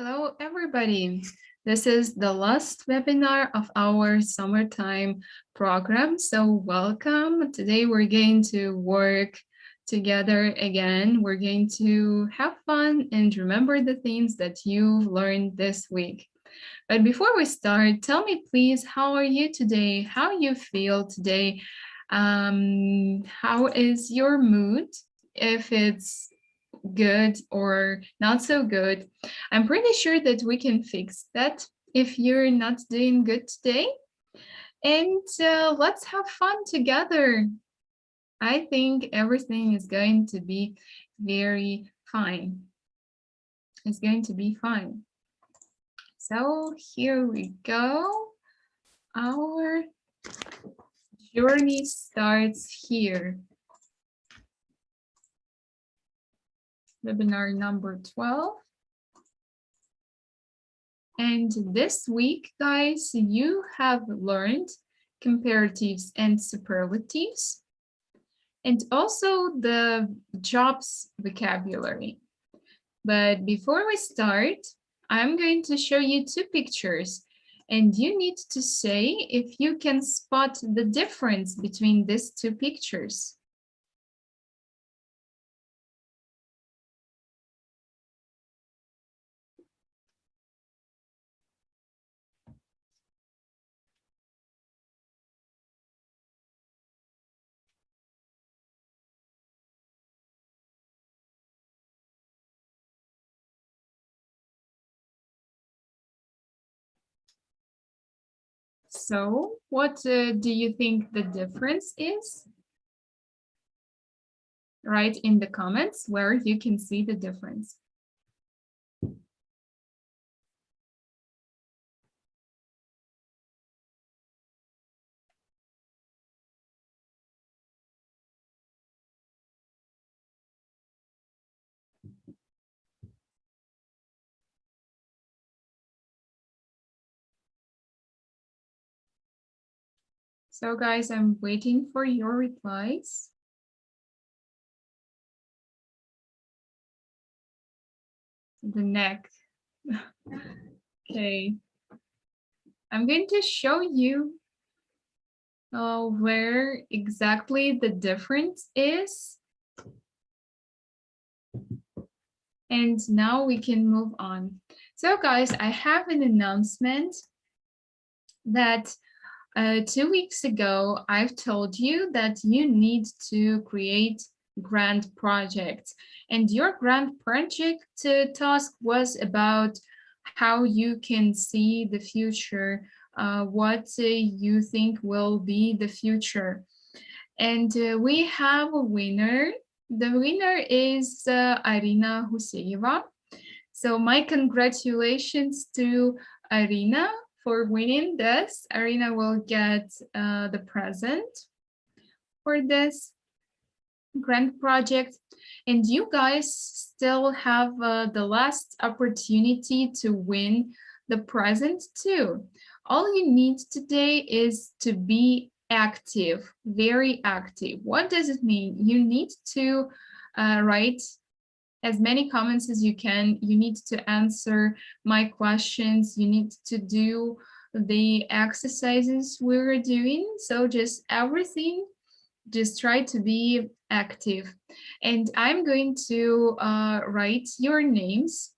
Hello, everybody. This is the last webinar of our summertime program. So welcome. Today we're going to work together again. We're going to have fun and remember the things that you learned this week. But before we start, tell me please, how are you today? How you feel today? How is your mood? If it's good or not so good. I'm pretty sure that we can fix that if you're not doing good today. And let's have fun together. I think everything is going to be very fine. It's going to be fine. So here we go. Our journey starts here. Webinar number 12. And this week, guys, you have learned comparatives and superlatives, and also the jobs vocabulary. But before we start, I'm going to show you two pictures, and you need to say if you can spot the difference between these two pictures. So, what do you think the difference is? Write in the comments where you can see the difference. So guys, I'm waiting for your replies. The neck. Okay. I'm going to show you where exactly the difference is. And now we can move on. So guys, I have an announcement that 2 weeks ago, I've told you that you need to create grant projects. And your grant project task was about how you can see the future, what you think will be the future. And we have a winner. The winner is Irina Huseyeva. So my congratulations to Irina for winning this. Irina will get the present for this grant project. And you guys still have the last opportunity to win the present too. All you need today is to be active, very active. What does it mean? You need to write as many comments as you can. You need to answer my questions. You need to do the exercises we're doing. So just everything, just try to be active. And I'm going to write your names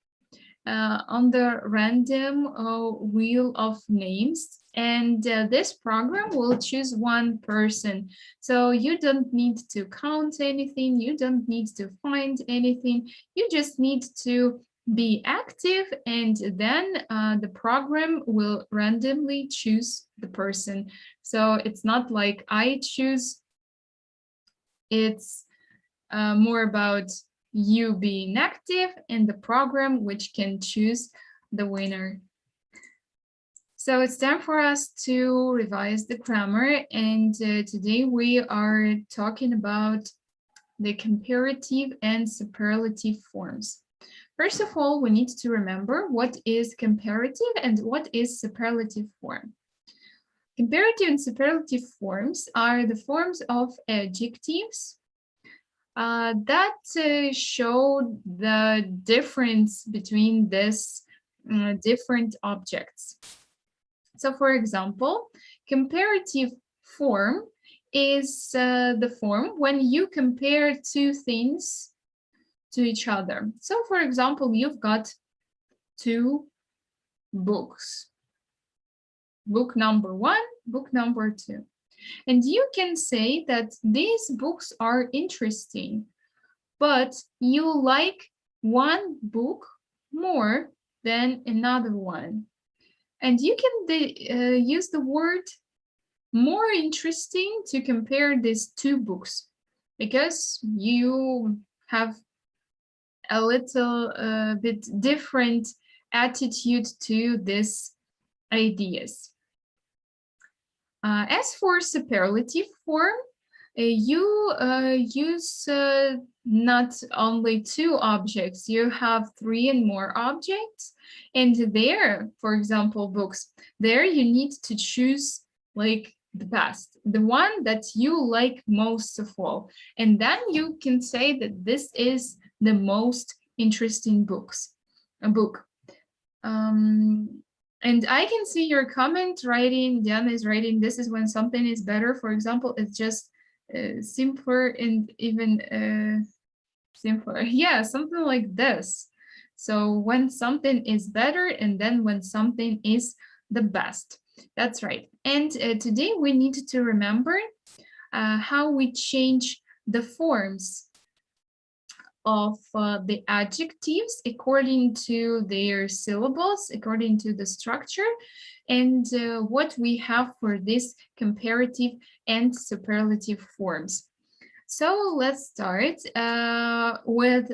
on the random wheel of names. And this program will choose one person. So you don't need to count anything. You don't need to find anything. You just need to be active, and then the program will randomly choose the person. So it's not like I choose. It's more about you being active in the program, which can choose the winner. So it's time for us to revise the grammar, and today we are talking about the comparative and superlative forms. First of all, we need to remember what is comparative and what is superlative form. Comparative and superlative forms are the forms of adjectives that show the difference between this different objects. So for example, comparative form is the form when you compare two things to each other. So for example, you've got two books. Book number 1, book number 2. And you can say that these books are interesting, but you like one book more than another one. And you can use the word more interesting to compare these two books because you have a little bit different attitude to these ideas. As for superlative form, you use not only two objects, you have 3 and more objects. And there, for example, books, there you need to choose like the best, the one that you like most of all. And then you can say that this is the most interesting book. And I can see your comment writing, Diana is writing, this is when something is better. For example, it's just simpler and even simpler. Yeah, something like this. So when something is better and then when something is the best. That's right. And today we need to remember how we change the forms of the adjectives according to their syllables, according to the structure, and what we have for this comparative and superlative forms. So let's start with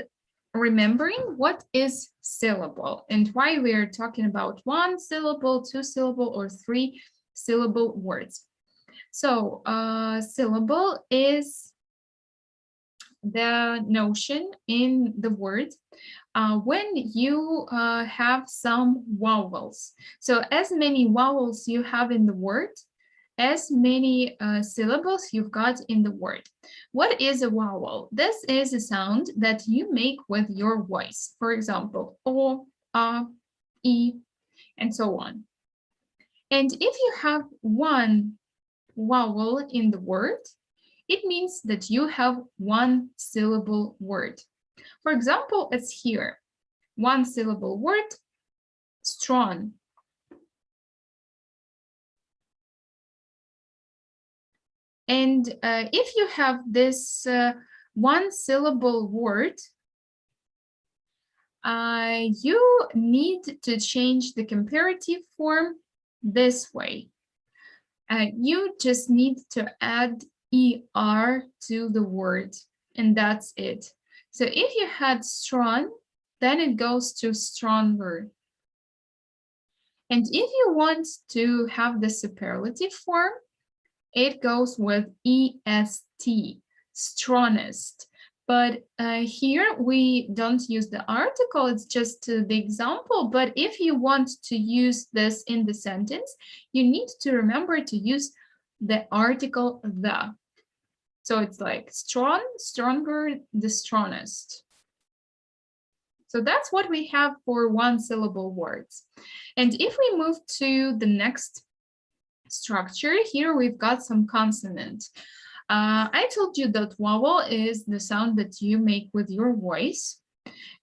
remembering what is syllable and why we are talking about 1 syllable, 2 syllable, or 3 syllable words. So syllable is the notion in the word when you have some vowels. So as many vowels you have in the word, as many syllables you've got in the word. What is a vowel? This is a sound that you make with your voice. For example, o, a, e, and so on. And if you have one vowel in the word, it means that you have 1 syllable word. For example, it's here, 1 syllable word, strong. And if you have this 1 syllable word, you need to change the comparative form this way. You just need to add ER to the word, and that's it. So if you had strong, then it goes to stronger. And if you want to have the superlative form, it goes with EST, strongest. But here we don't use the article, it's just the example. But if you want to use this in the sentence, you need to remember to use the article the. So it's like strong, stronger, the strongest. So that's what we have for 1 syllable words. And if we move to the next structure, here we've got some consonant. I told you that vowel is the sound that you make with your voice,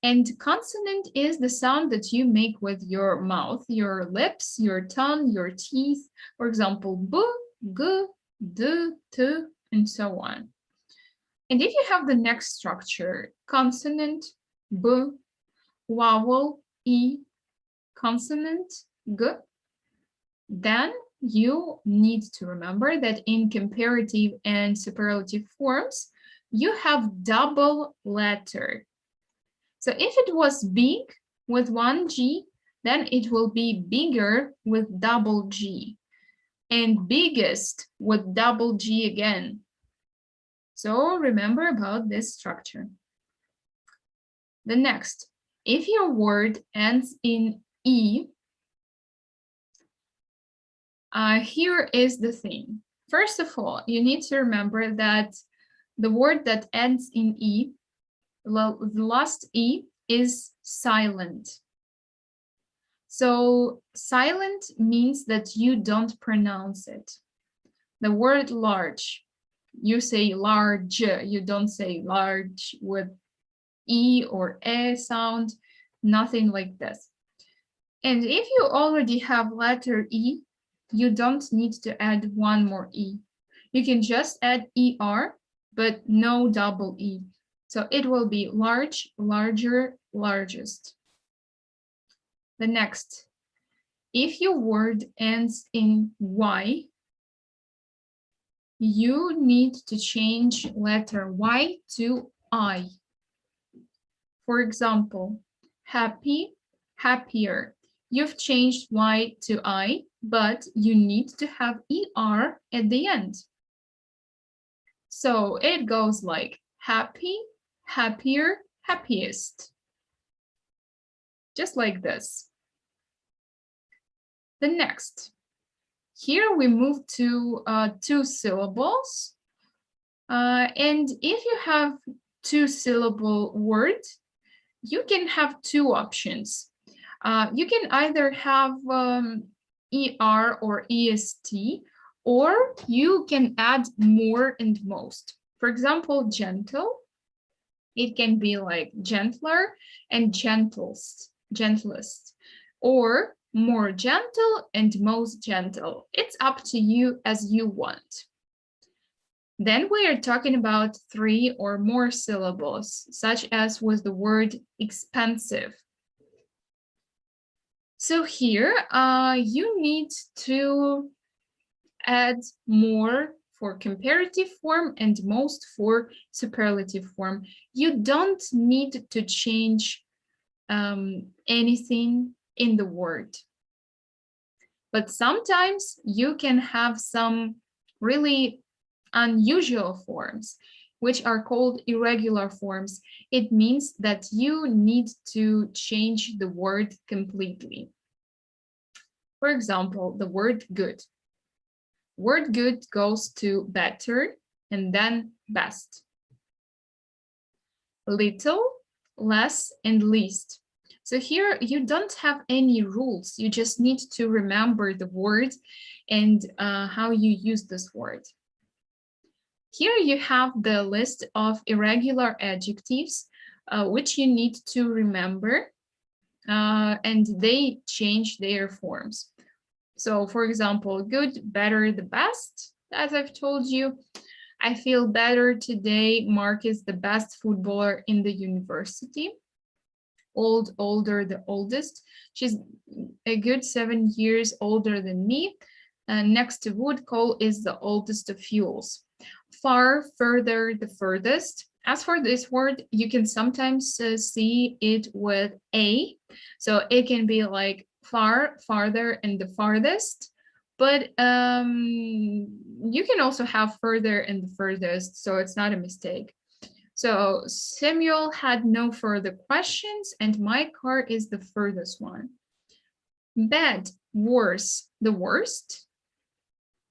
and consonant is the sound that you make with your mouth, your lips, your tongue, your teeth. For example, b, g, d, t, and so on. And if you have the next structure, consonant, b, vowel, e, consonant, g, then you need to remember that in comparative and superlative forms, you have double letter. So if it was big with 1 G, then it will be bigger with double G, and biggest with double G again. So remember about this structure. The next, if your word ends in E, here is the thing. First of all, you need to remember that the word that ends in E, the last E, is silent. So silent means that you don't pronounce it. The word large, you say large, you don't say large with E or A sound, nothing like this. And if you already have letter E, you don't need to add one more E. You can just add ER, but no double E. So it will be large, larger, largest. The next, if your word ends in Y, you need to change letter Y to I. For example, happy, happier. You've changed Y to I, but you need to have ER at the end. So it goes like happy, happier, happiest. Just like this. The next. Here we move to 2 syllables. And if you have 2-syllable word, you can have 2 options. You can either have ER or EST, or you can add more and most. For example, gentle, it can be like gentler and gentlest, or more gentle and most gentle. It's up to you as you want. Then we are talking about 3 or more syllables, such as with the word expensive. So here you need to add more for comparative form and most for superlative form. You don't need to change anything in the word. But sometimes you can have some really unusual forms, which are called irregular forms. It means that you need to change the word completely. For example, the word good. Word good goes to better and then best. Little, less, and least. So here you don't have any rules. You just need to remember the word and how you use this word. Here you have the list of irregular adjectives, which you need to remember, and they change their forms. So for example, good, better, the best, as I've told you. I feel better today. Mark is the best footballer in the university. Old, older, the oldest. She's a good 7 years older than me. Next to wood, coal is the oldest of fuels. Far, further, the furthest. As for this word, you can sometimes see it with a. So it can be like far, farther, and the farthest. But you can also have further and the furthest, so it's not a mistake. So Samuel had no further questions, and my car is the furthest one. Bad, worse, the worst.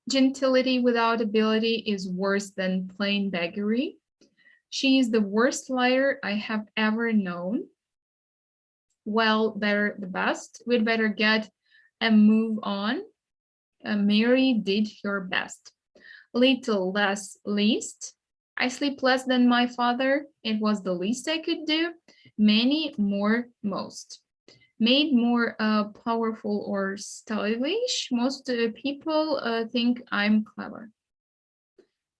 Gentility without ability is worse than plain beggary. She is the worst liar I have ever known. Well, better, the best. We'd better get a move on. Mary did your best. Little, less, least. I sleep less than my father. It was the least I could do. Many, more, most. Made more powerful or stylish. Most people think I'm clever.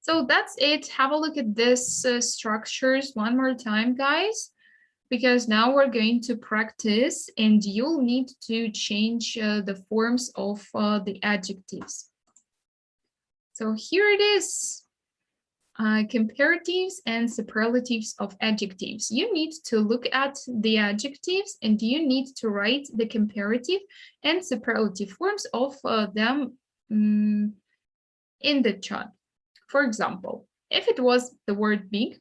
So that's it. Have a look at this structures one more time, guys, because now we're going to practice and you'll need to change the forms of the adjectives. So here it is. Comparatives and superlatives of adjectives. You need to look at the adjectives and you need to write the comparative and superlative forms of them in the chat. For example, if it was the word big,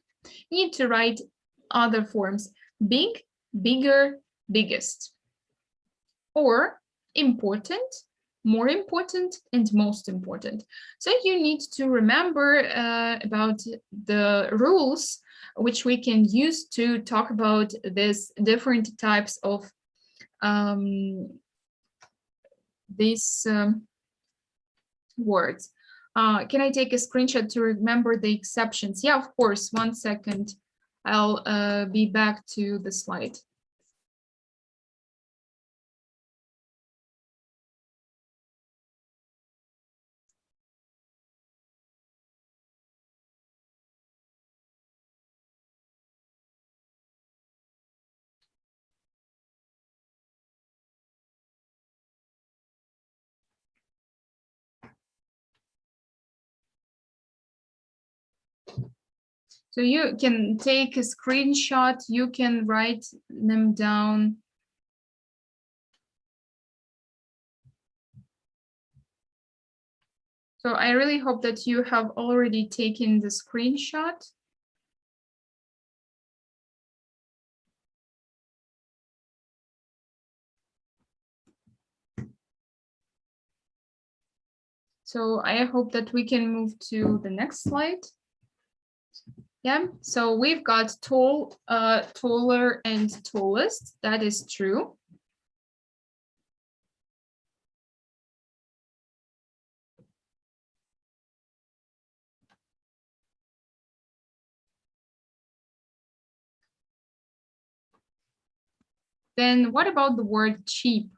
you need to write other forms: big, bigger, biggest. Or important, more important, and most important. So you need to remember about the rules which we can use to talk about these different types of these words. Can I take a screenshot to remember the exceptions? Yeah, of course. 1 second. I'll be back to the slide. So you can take a screenshot, you can write them down. So I really hope that you have already taken the screenshot. So I hope that we can move to the next slide. Yeah, so we've got tall, taller, and tallest. That is true. Then what about the word cheap?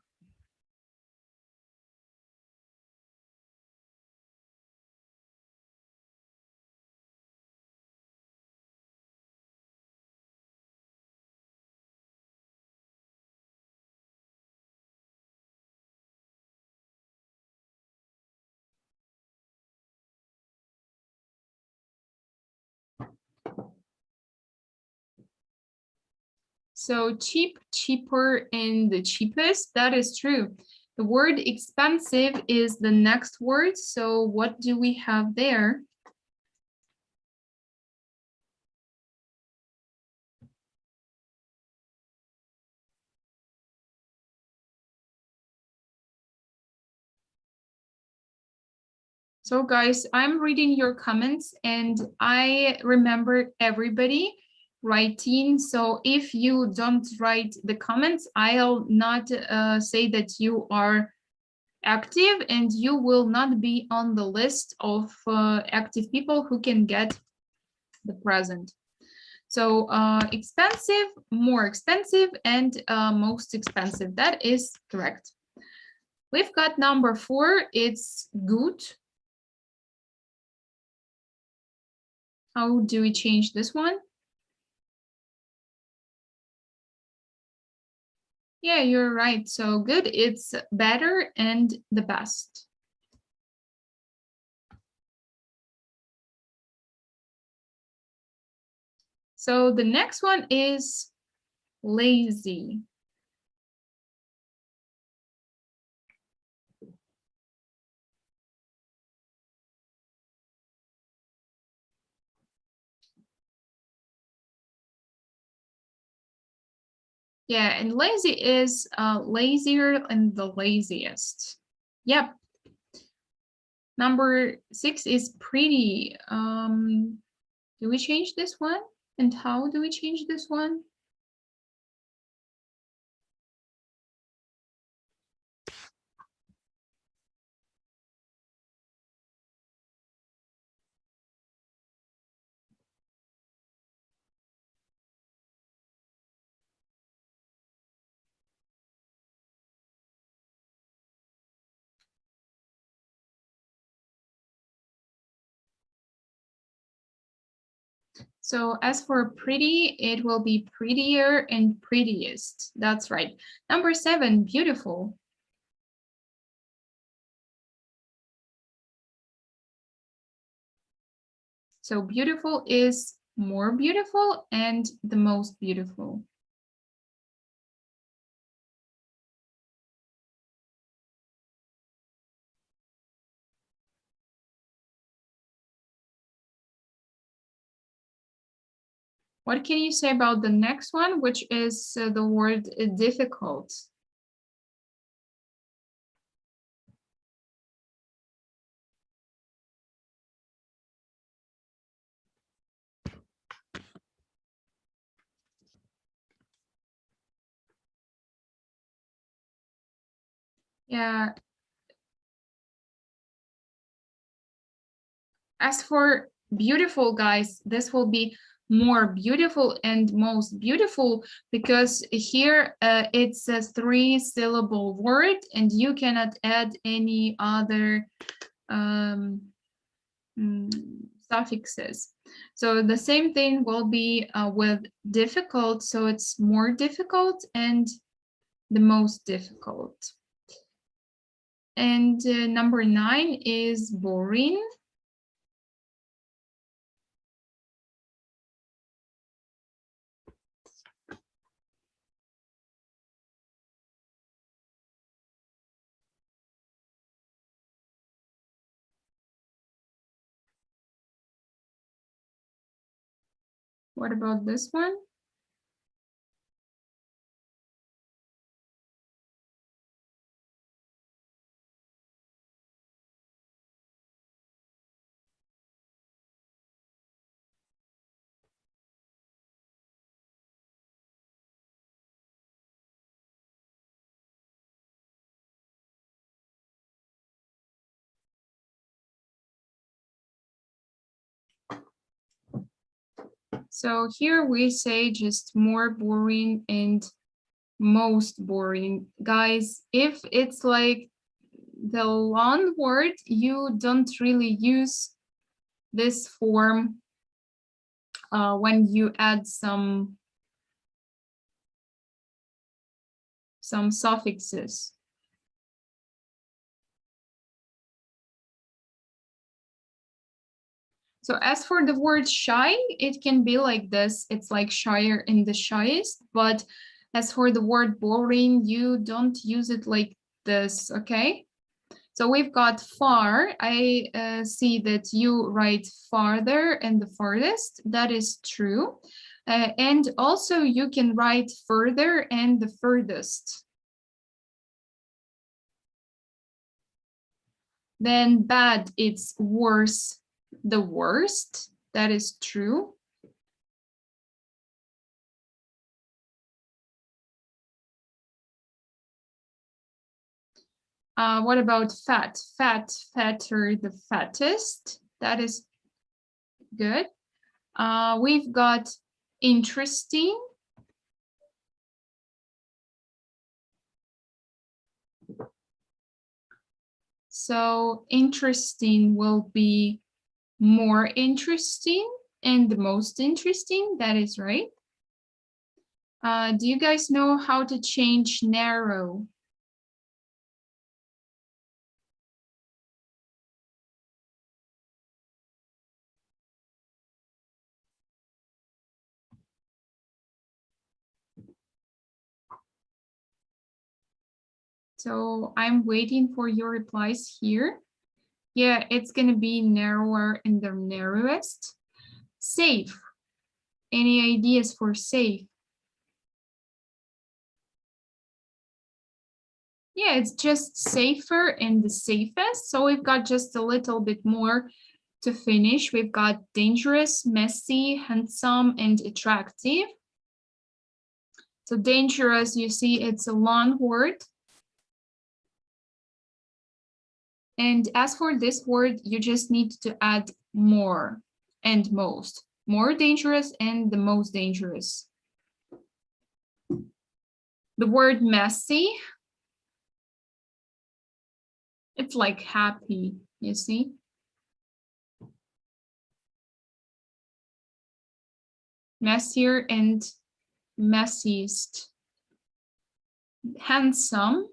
So cheap, cheaper, and the cheapest, that is true. The word expensive is the next word. So what do we have there? So guys, I'm reading your comments and I remember everybody writing. So if you don't write the comments, I'll not say that you are active and you will not be on the list of active people who can get the present. So expensive, more expensive, and most expensive. That is correct. We've got number 4. It's good. How do we change this one? Yeah, you're right. So good, it's better and the best. So the next one is lazy. Yeah, and lazy is lazier and the laziest. Yep. Number 6 is pretty. Do we change this one? And how do we change this one? So as for pretty, it will be prettier and prettiest. That's right. Number 7, beautiful. So beautiful is more beautiful and the most beautiful. What can you say about the next one, which is the word difficult? Yeah, As for beautiful, guys, this will be more beautiful and most beautiful because here it's a 3-syllable word and you cannot add any other suffixes. So the same thing will be with difficult. So it's more difficult and the most difficult. And number 9 is boring. What about this one? So here we say just more boring and most boring. Guys, if it's like the long word, you don't really use this form when you add some suffixes. So as for the word shy, it can be like this. It's like shyer and the shyest. But as for the word boring, you don't use it like this, okay? So we've got far. I see that you write farther and the farthest. That is true. And also you can write further and the furthest. Then bad, it's worse, the worst. That is true. What about fat? Fat, fatter, the fattest. That is good. We've got interesting. So interesting will be more interesting and the most interesting. That is right. Do you guys know how to change narrow? So I'm waiting for your replies here. Yeah, it's going to be narrower and the narrowest. Safe. Any ideas for safe? Yeah, it's just safer and the safest. So we've got just a little bit more to finish. We've got dangerous, messy, handsome, and attractive. So dangerous, you see, it's a long word. And as for this word, you just need to add more and most. More dangerous and the most dangerous. The word messy, it's like happy, you see? Messier and messiest. Handsome.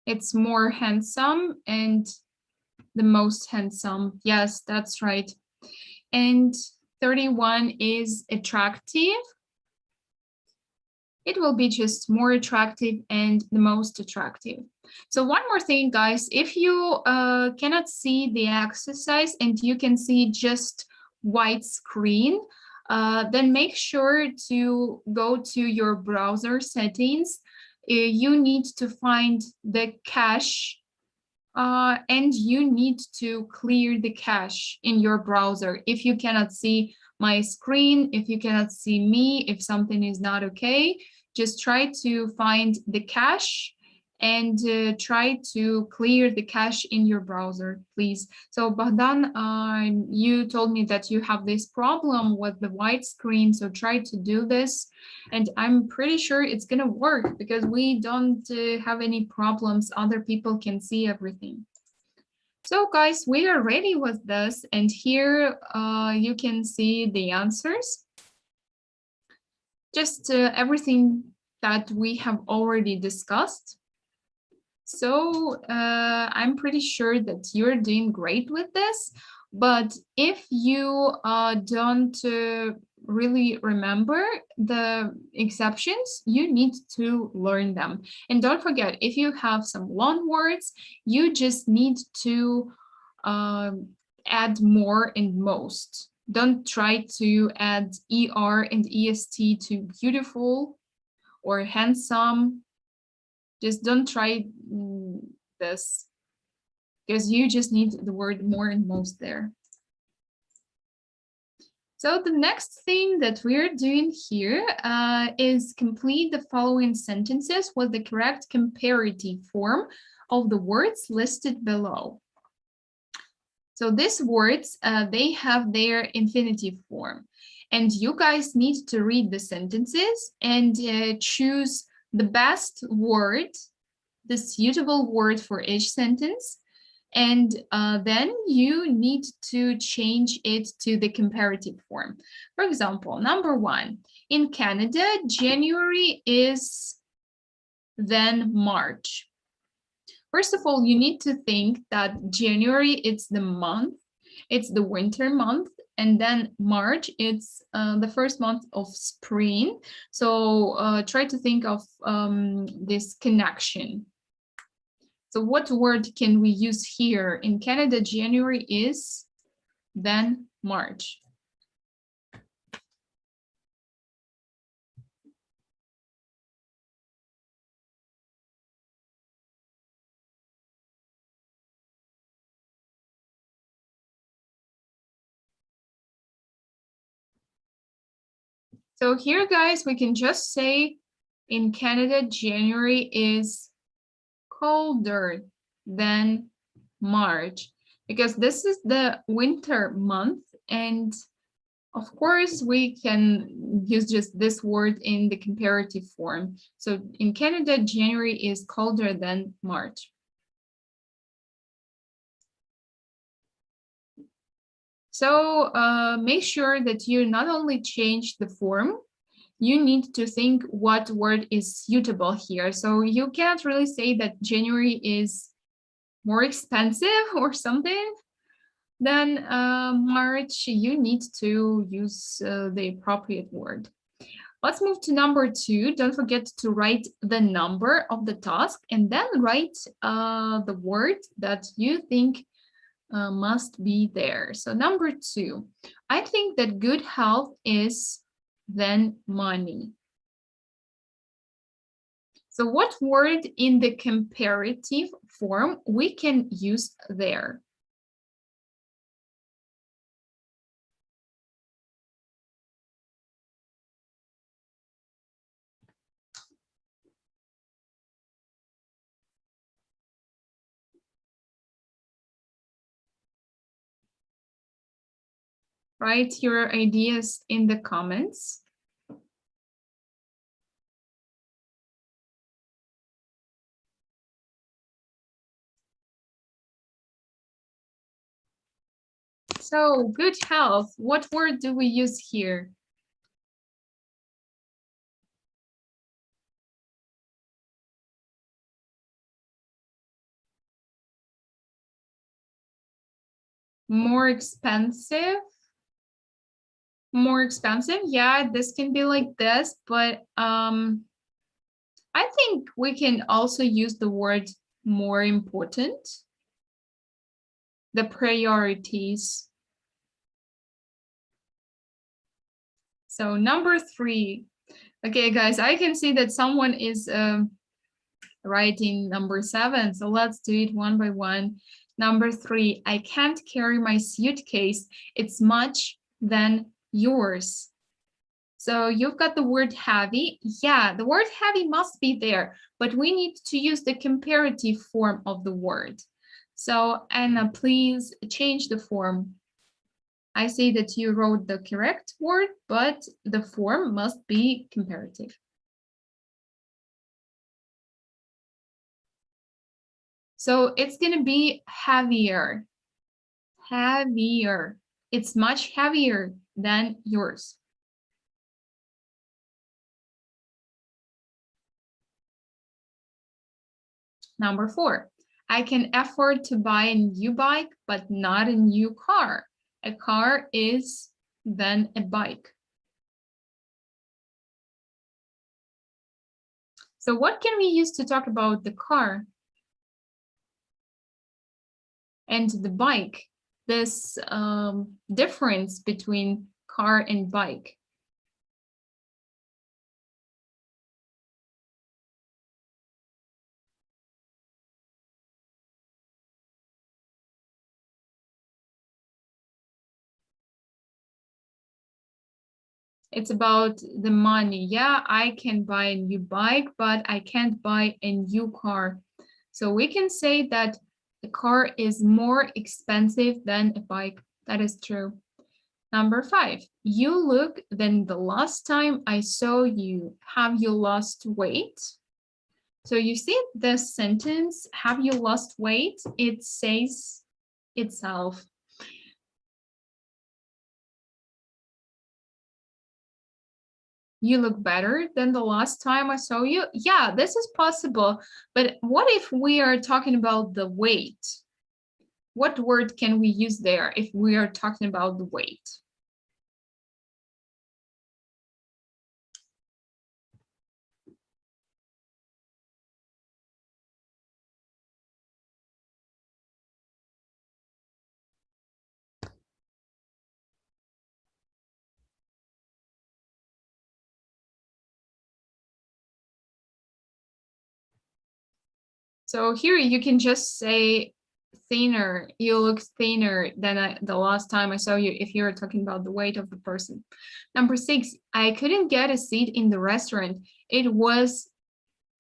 It's more handsome and the most handsome. Yes, that's right. And 31 is attractive. It will be just more attractive and the most attractive. So one more thing, guys, if you cannot see the exercise and you can see just white screen, then make sure to go to your browser settings. You need to find the cache, and you need to clear the cache in your browser. If you cannot see my screen, if you cannot see me, if something is not okay, just try to find the cache and try to clear the cache in your browser, please. So Bahdan, you told me that you have this problem with the white screen, so try to do this. And I'm pretty sure it's gonna work because we don't have any problems. Other people can see everything. So guys, we are ready with this, and here you can see the answers. Just everything that we have already discussed. So I'm pretty sure that you're doing great with this, but if you don't really remember the exceptions, you need to learn them. And don't forget, if you have some long words, you just need to add more and most. Don't try to add ER and EST to beautiful or handsome. Just don't try this, because you just need the word more and most there. So the next thing that we're doing here is complete the following sentences with the correct comparative form of the words listed below. So these words, they have their infinitive form. And you guys need to read the sentences and choose the best word, the suitable word for each sentence, and then you need to change it to the comparative form. For example, number 1, in Canada, January is then March. First of all, you need to think that January, it's the month, it's the winter month, and then March, it's the first month of spring. So try to think of this connection. So what word can we use here? In Canada, January is then March. So here, guys, we can just say in Canada, January is colder than March, because this is the winter month. And of course, we can use just this word in the comparative form. So in Canada, January is colder than March. So make sure that you not only change the form, you need to think what word is suitable here. So you can't really say that January is more expensive or something than March. You need to use the appropriate word. Let's move to number 2. Don't forget to write the number of the task and then write the word that you think must be there. So number 2, I think that good health is then money. So what word in the comparative form we can use there? Write your ideas in the comments. So good health, what word do we use here? More expensive? More expensive? Yeah, this can be like this, but I think we can also use the word more important. The priorities. So number 3. Okay, guys, I can see that someone is writing number 7. So let's do it one by one. Number 3, I can't carry my suitcase. It's much than yours. So you've got the word heavy. Yeah, the word heavy must be there, but we need to use the comparative form of the word. So Anna, please change the form. I see that you wrote the correct word, but the form must be comparative. So it's going to be heavier. Heavier. It's much heavier than yours. Number 4, I can afford to buy a new bike, but not a new car. A car is then a bike. So what can we use to talk about the car and the bike? This difference between car and bike. It's about the money. Yeah, I can buy a new bike, but I can't buy a new car. So we can say that the car is more expensive than a bike. That is true. Number 5, you look than the last time I saw you. Have you lost weight? So you see this sentence, have you lost weight? It says itself. You look better than the last time I saw you. Yeah, this is possible. But what if we are talking about the weight? What word can we use there if we are talking about the weight? So here you can just say thinner. You look thinner than the last time I saw you if you're talking about the weight of the person. Number 6, I couldn't get a seat in the restaurant. It was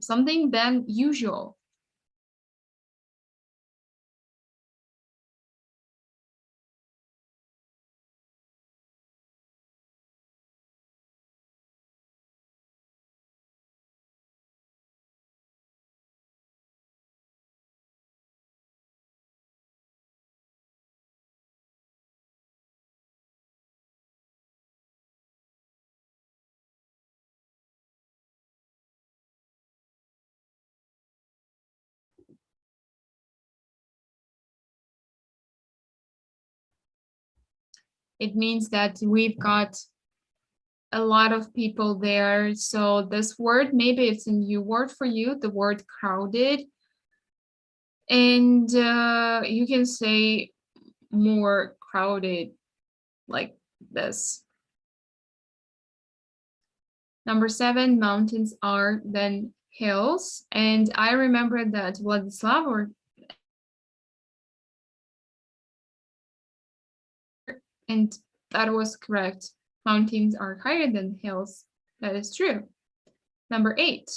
something than usual. It means that we've got a lot of people there. So this word, maybe it's a new word for you, the word crowded. And you can say more crowded like this. Number 7, mountains are then hills. And I remember that Vladislav and that was correct. Mountains are higher than hills. That is true. Number 8,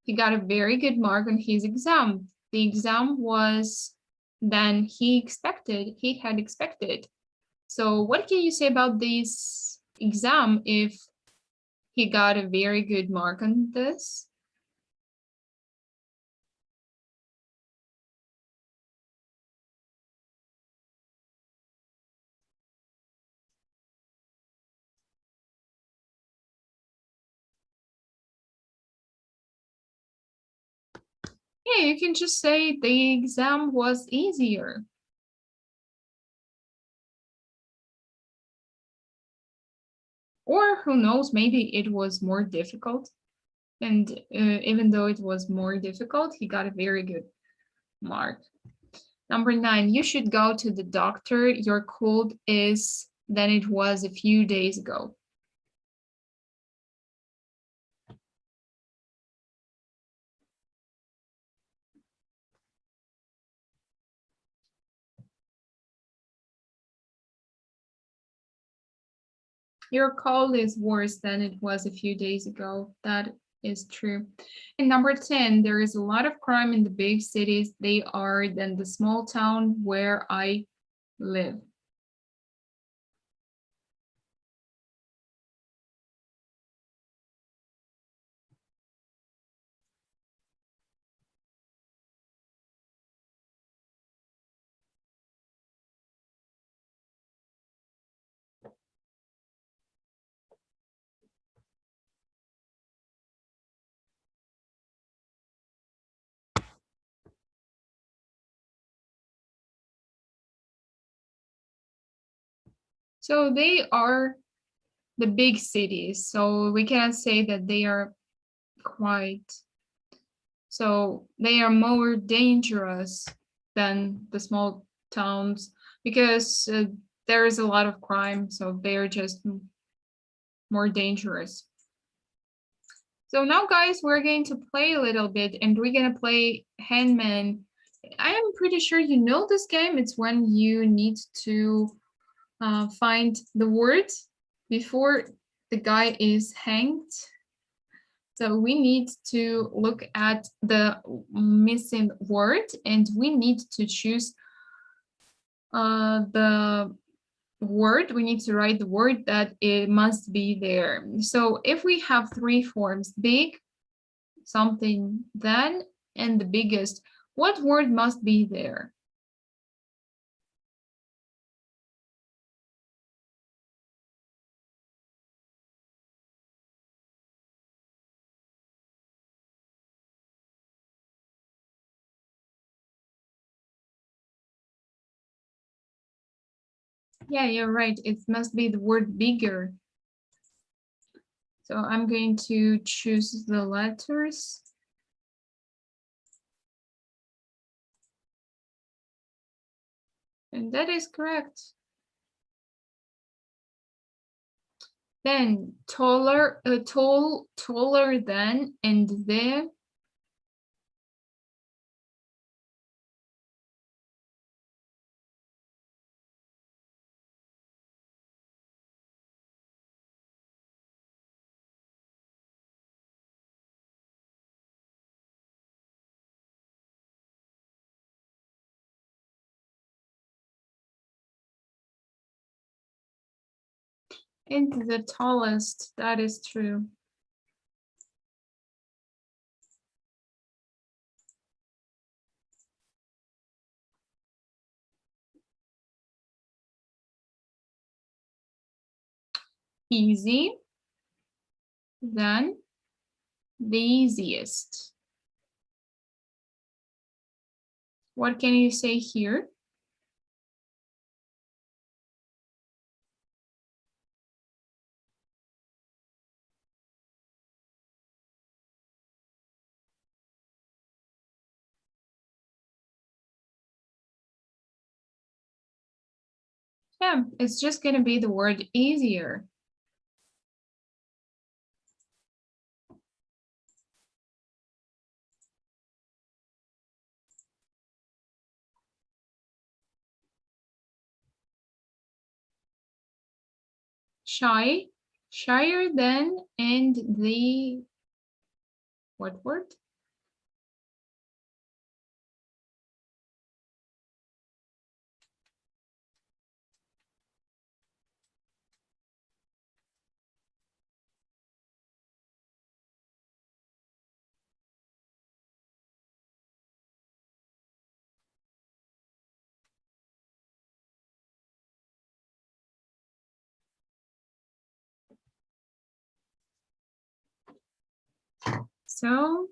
he got a very good mark on his exam. The exam was than he had expected. So what can you say about this exam if he got a very good mark on this? Yeah, you can just say the exam was easier. Or who knows, maybe it was more difficult. And even though it was more difficult, he got a very good mark. Number 9, you should go to the doctor. Your cold is than it was a few days ago. Your cold is worse than it was a few days ago. That is true. And number 10, there is a lot of crime in the big cities. They are than the small town where I live. So they are the big cities. So we cannot say that they are quite, so they are more dangerous than the small towns because there is a lot of crime. So they are just more dangerous. So now, guys, we're going to play a little bit and we're going to play Hangman. I am pretty sure you know this game. It's when you need to find the word before the guy is hanged. So we need to look at the missing word and we need to choose the word. We need to write the word that it must be there. So if we have three forms, big, something, then, and the biggest, what word must be there? Yeah, you're right. It must be the word bigger. So I'm going to choose the letters. And that is correct. Then taller, taller than, and the. And the tallest, that is true. Easy, then the easiest. What can you say here? Yeah, it's just going to be the word easier. Shy, shyer than, and the, what word? So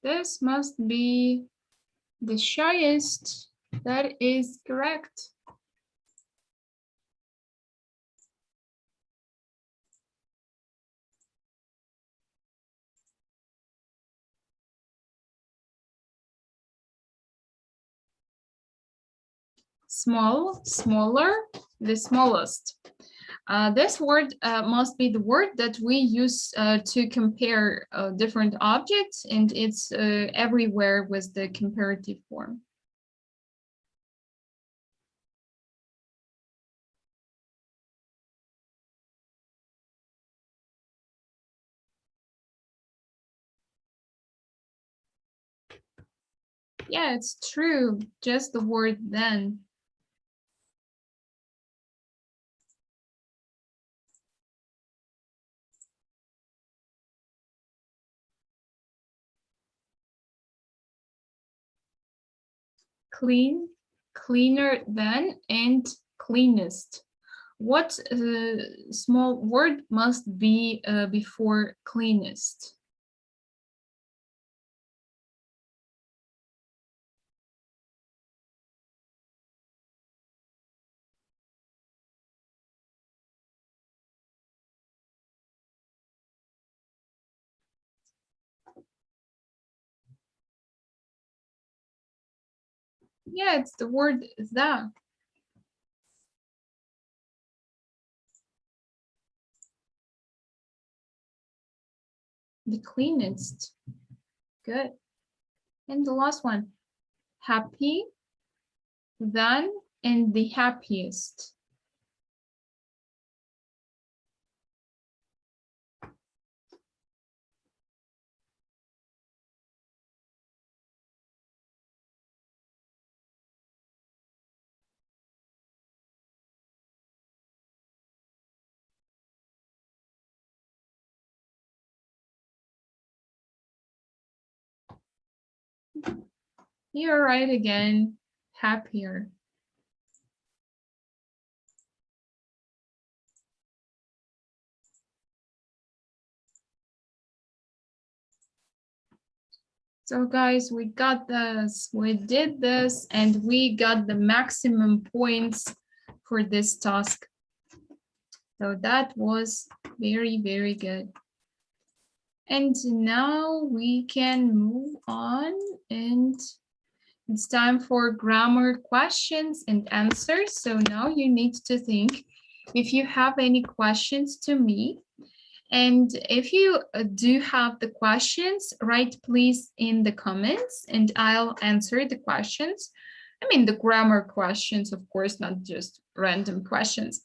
this must be the shyest. That is correct. Small, smaller, the smallest. This word must be the word that we use to compare different objects, and it's everywhere with the comparative form. Yeah, it's true. Just the word then. Clean, cleaner than, and cleanest. What small word must be before cleanest? Yeah, it's the word the. The cleanest. Good. And the last one, happy, than, and the happiest. You're right again, happier. So guys, we got this, we did this, and we got the maximum points for this task. So that was very, very good. And now we can move on, and it's time for grammar questions and answers. So now you need to think if you have any questions to me. And if you do have the questions, write please in the comments and I'll answer the questions. I mean, the grammar questions, of course, not just random questions.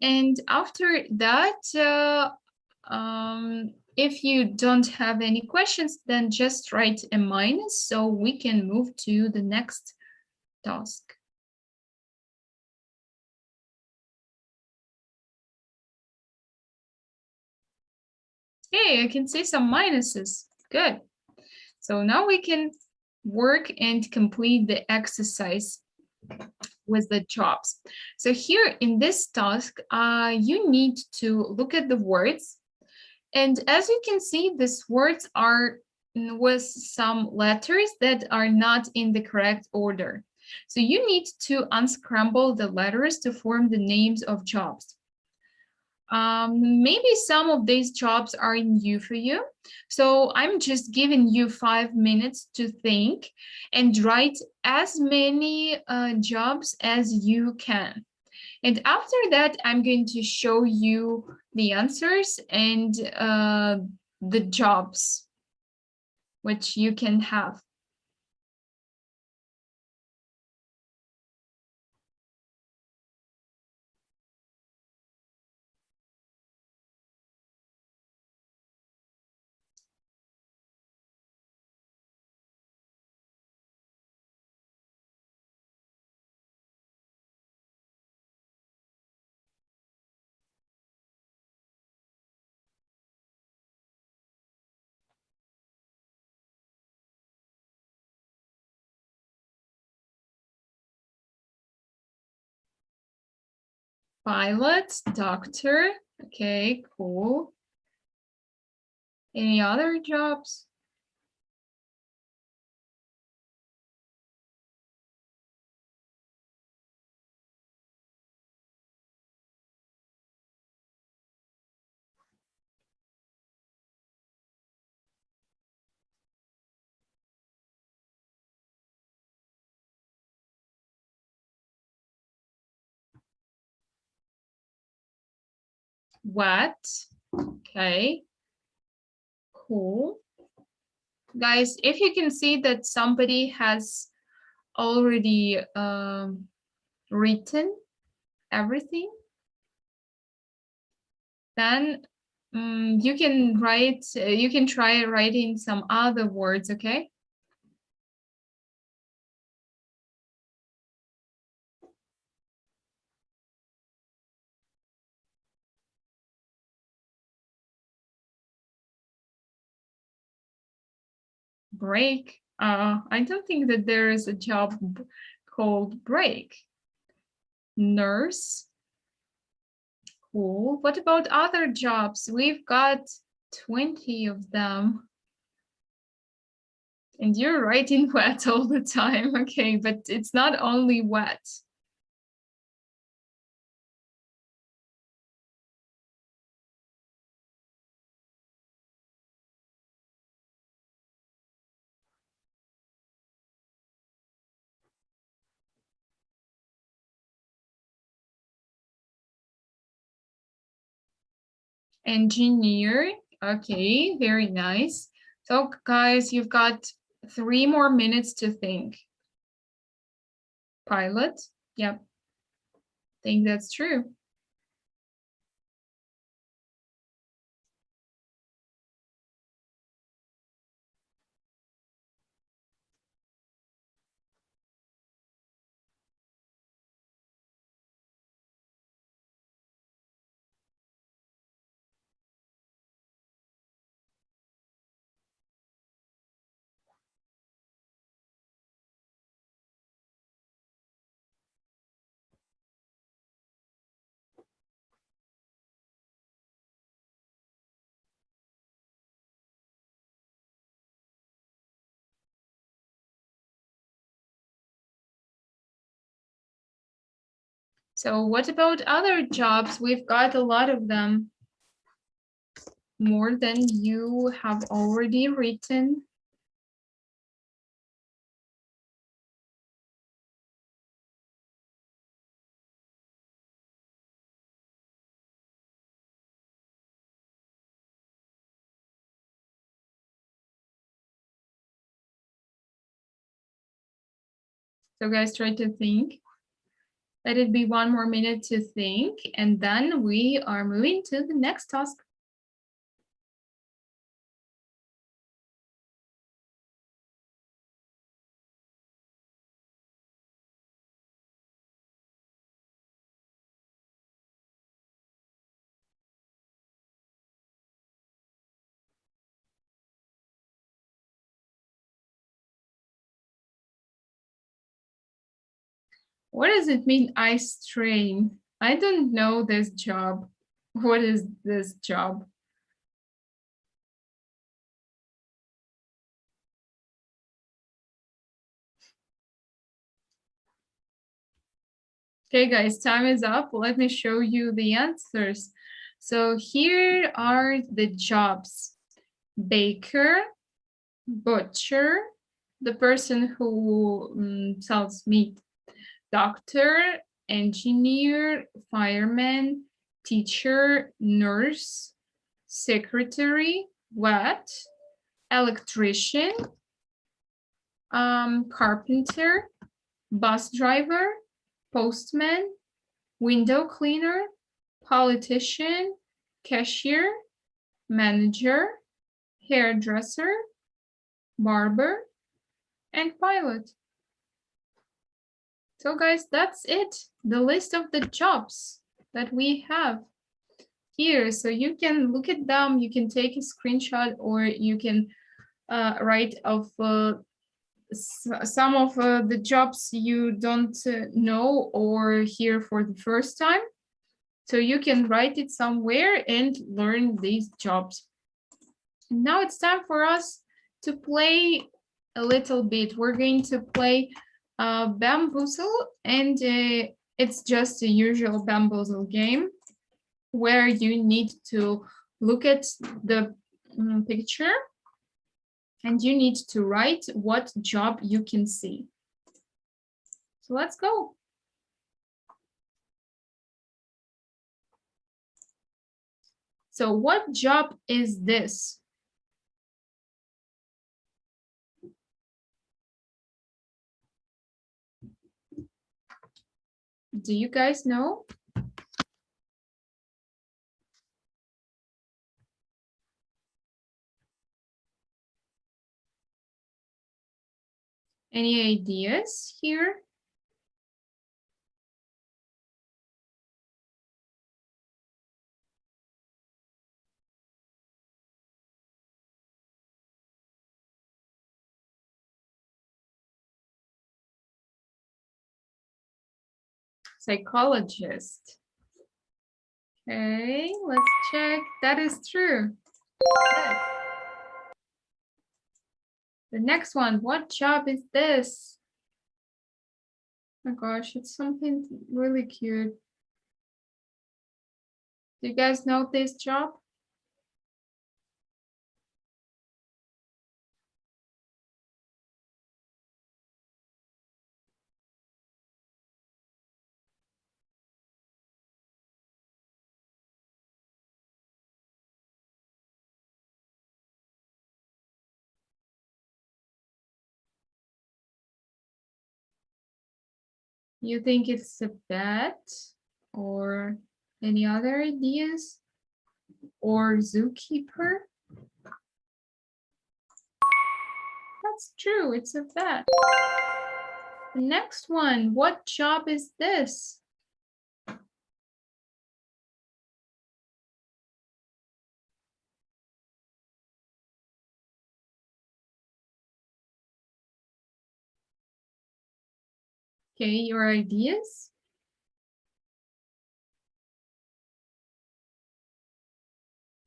And after that, if you don't have any questions, then just write a minus so we can move to the next task. Hey, I can see some minuses. Good. So now we can work and complete the exercise with the jobs. So here in this task, you need to look at the words. And as you can see, these words are with some letters that are not in the correct order. So you need to unscramble the letters to form the names of jobs. Maybe some of these jobs are new for you. So I'm just giving you 5 minutes to think and write as many jobs as you can. And after that, I'm going to show you the answers and the jobs which you can have. Pilot, doctor. Okay, cool. Any other jobs? What? Okay, cool. Guys, if you can see that somebody has already written everything, then you can write, you can try writing some other words, okay? break. I don't think that there is a job called break. Nurse. Cool. What about other jobs? We've got 20 of them. And you're writing wet all the time. Okay, but it's not only wet. Engineer. Okay, very nice. So guys, you've got 3 more minutes to think. Pilot. Yep. I think that's true. So what about other jobs? We've got a lot of them. More than you have already written. So guys, try to think. Let it be 1 more minute to think, and then we are moving to the next task. What does it mean, ice train? I don't know this job. What is this job? Okay, guys, time is up. Let me show you the answers. So here are the jobs. Baker, butcher, the person who sells meat, doctor, engineer, fireman, teacher, nurse, secretary, what? Electrician, carpenter, bus driver, postman, window cleaner, politician, cashier, manager, hairdresser, barber, and pilot. So guys, that's it. The list of the jobs that we have here. So you can look at them, you can take a screenshot, or you can write of some of the jobs you don't know or hear for the first time. So you can write it somewhere and learn these jobs. And now it's time for us to play a little bit. We're going to play Bamboozle, and it's just a usual Bamboozle game where you need to look at the picture and you need to write what job you can see. So let's go. So what job is this? Do you guys know? Any ideas here? Psychologist. Okay, let's check. That is true. Good. The next one, what job is this? Oh my gosh, it's something really cute. Do you guys know this job? You think it's a bat or any other ideas? Or zookeeper? That's true, it's a bat. The next one, what job is this? Okay, your ideas?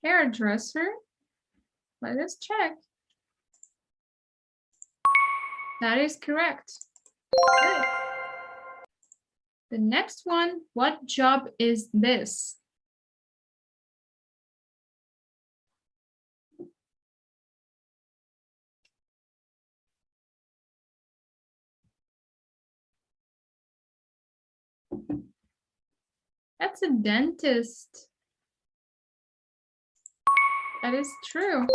Hairdresser? Let us check. That is correct. Good. The next one, what job is this? That's a dentist. That is true.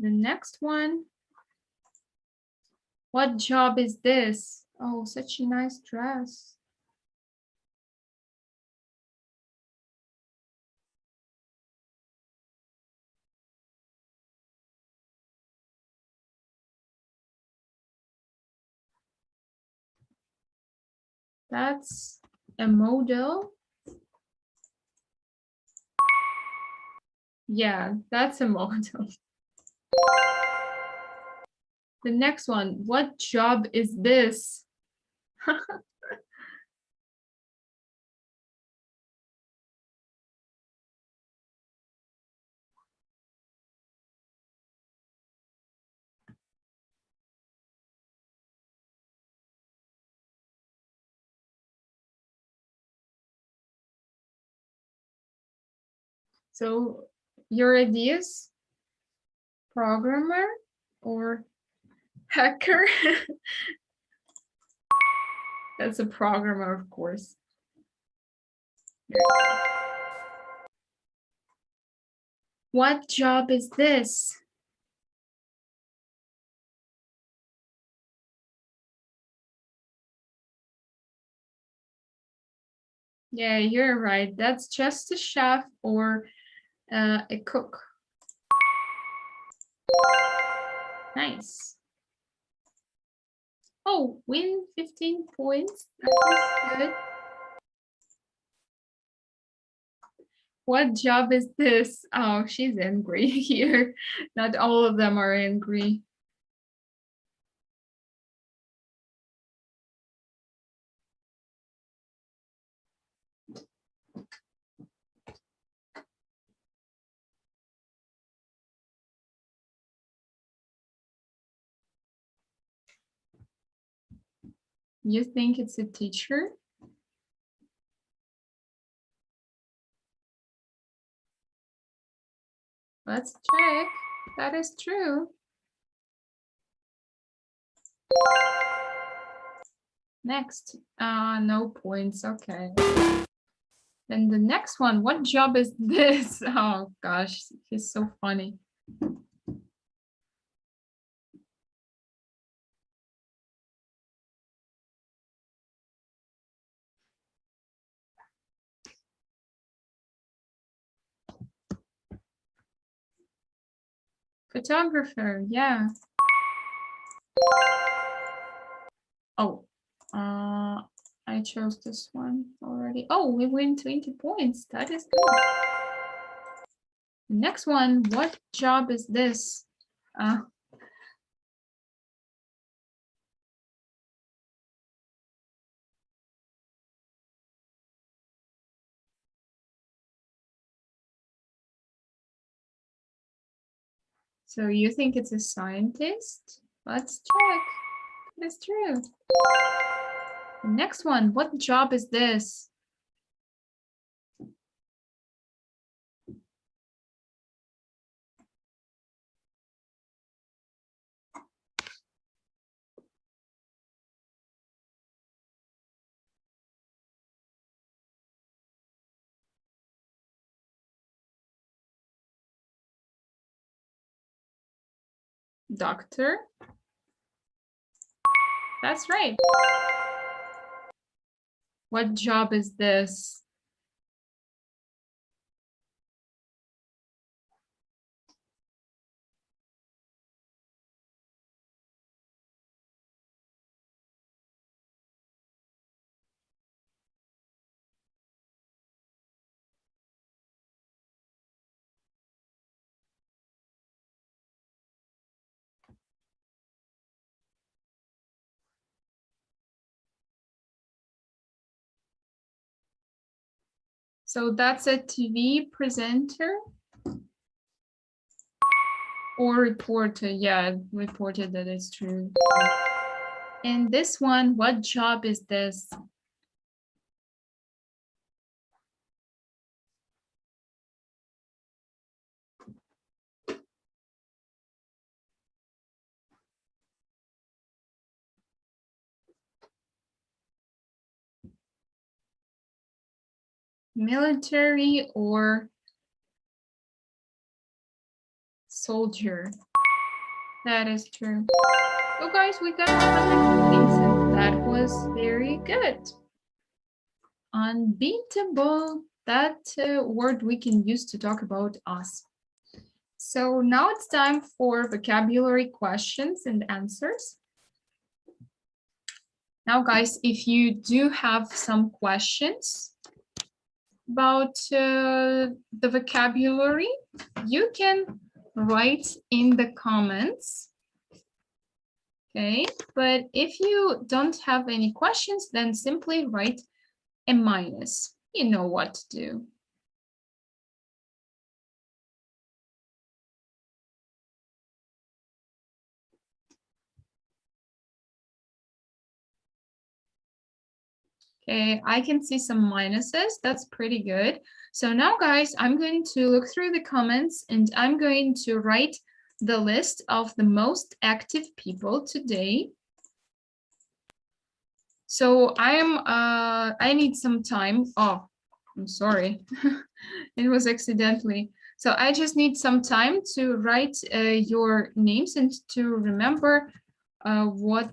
The next one. What job is this? Oh, such a nice dress. That's a model. Yeah, that's a model. The next one, what job is this? So your ideas? Programmer or hacker? That's a programmer, of course. What job is this? Yeah, you're right. That's just a chef or a cook. Nice. Oh, win 15 points. That was good. What job is this? Oh, she's angry here. Not all of them are angry. You think it's a teacher? Let's check. That is true. Next, no points, okay. Then the next one, what job is this? Oh gosh, he's so funny. Photographer, yeah. Oh, I chose this one already. Oh, we win 20 points. That is good. Next one, what job is this? So you think it's a scientist? Let's check. That's true. The next one, what job is this? Doctor. That's right. What job is this? So that's a TV presenter or reporter. Yeah, reporter, that is true. And this one, what job is this? Military or soldier? That is true. So guys, we got 100 points and that was very good. Unbeatable. That word we can use to talk about us. So now it's time for vocabulary questions and answers. Now, guys, if you do have some questions about the vocabulary, you can write in the comments. Okay, but if you don't have any questions, then simply write a minus. You know what to do. Okay, I can see some minuses. That's pretty good. So now, guys, I'm going to look through the comments and I'm going to write the list of the most active people today. So I need some time. Oh, I'm sorry. It was accidentally. So I just need some time to write your names and to remember what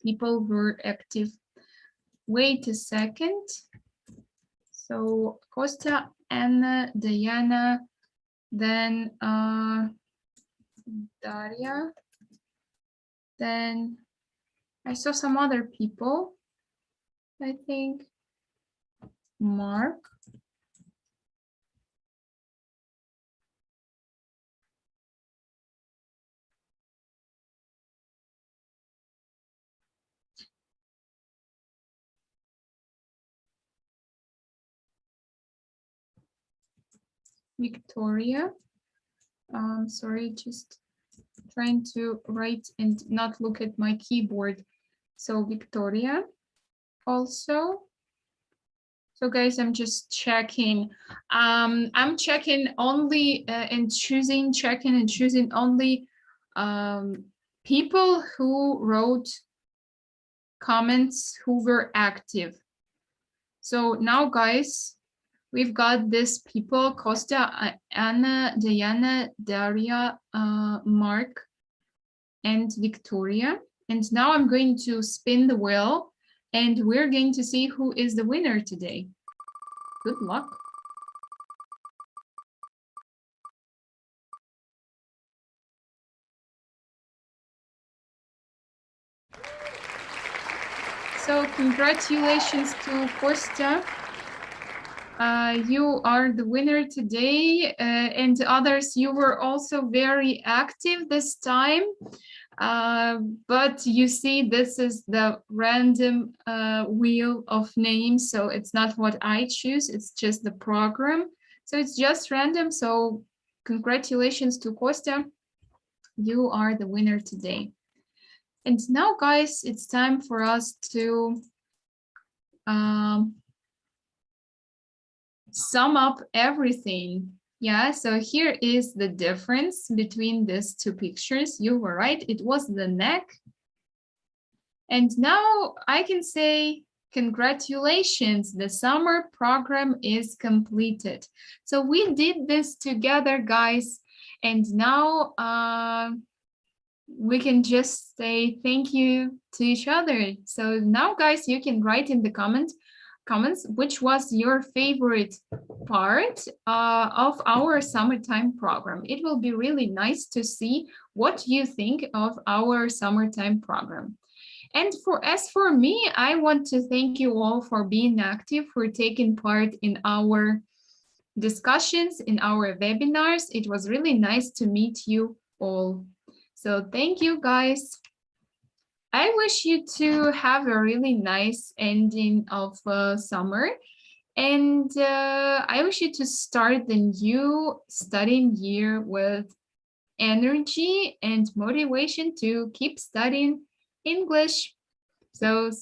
people were active. Wait a second. So Costa, Anna, Diana, then Daria, then I saw some other people, I think. Mark. Victoria. Sorry, just trying to write and not look at my keyboard. So Victoria also. So guys, I'm just checking. I'm checking only and checking and choosing only people who wrote comments who were active. So now, guys, we've got these people: Costa, Anna, Diana, Daria, Mark, and Victoria. And now I'm going to spin the wheel and we're going to see who is the winner today. Good luck. So congratulations to Costa. You are the winner today, and others, you were also very active this time. But you see, this is the random wheel of names, so it's not what I choose, it's just the program. So it's just random, so Congratulations to Costa. You are the winner today. And now, guys, it's time for us to sum up everything. Yeah, so here is the difference between these two pictures. You were right, it was the neck. And now I can say, congratulations, the summer program is completed. So we did this together, guys. And now we can just say thank you to each other. So now, guys, you can write in the comments which was your favorite part of our summertime program. It will be really nice to see what you think of our summertime program. And as for me, I want to thank you all for being active, for taking part in our discussions, in our webinars. It was really nice to meet you all. So thank you, guys. I wish you to have a really nice ending of summer. And I wish you to start the new studying year with energy and motivation to keep studying English. So see